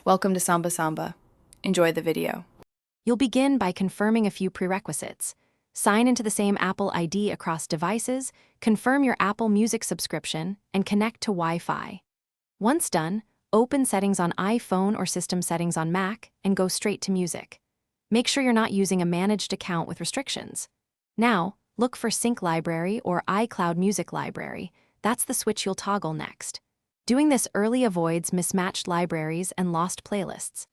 Welcome to Samba Samba. Enjoy the video. You'll begin by confirming a few prerequisites. Sign into the same Apple ID across devices, confirm your Apple Music subscription, and connect to Wi-Fi. Once done, open Settings on iPhone or System Settings on Mac and go straight to Music. Make sure you're not using a managed account with restrictions. Now, look for Sync Library or iCloud Music Library. That's the switch you'll toggle next. Doing this early avoids mismatched libraries and lost playlists.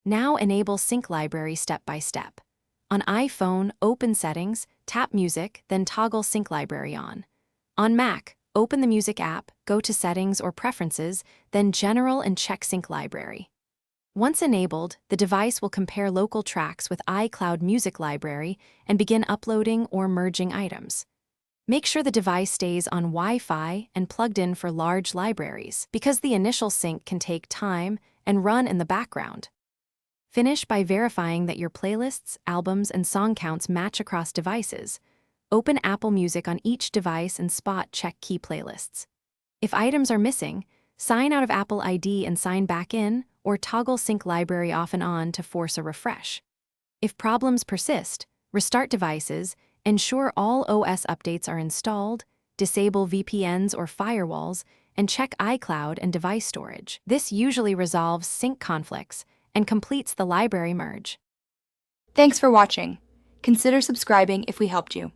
Now enable Sync Library step by step. On iPhone, open Settings, tap Music, then toggle Sync Library on. On Mac, open the Music app, go to Settings or Preferences, then General and check Sync Library. Once enabled, the device will compare local tracks with iCloud Music Library and begin uploading or merging items. Make sure the device stays on Wi-Fi and plugged in for large libraries, because the initial sync can take time and run in the background. Finish by verifying that your playlists, albums, and song counts match across devices. Open Apple Music on each device and spot check key playlists. If items are missing, sign out of Apple ID and sign back in, or toggle Sync Library off and on to force a refresh. If problems persist, restart devices, ensure all OS updates are installed, disable VPNs or firewalls, and check iCloud and device storage. This usually resolves sync conflicts and completes the library merge. Thanks for watching. Consider subscribing if we helped you.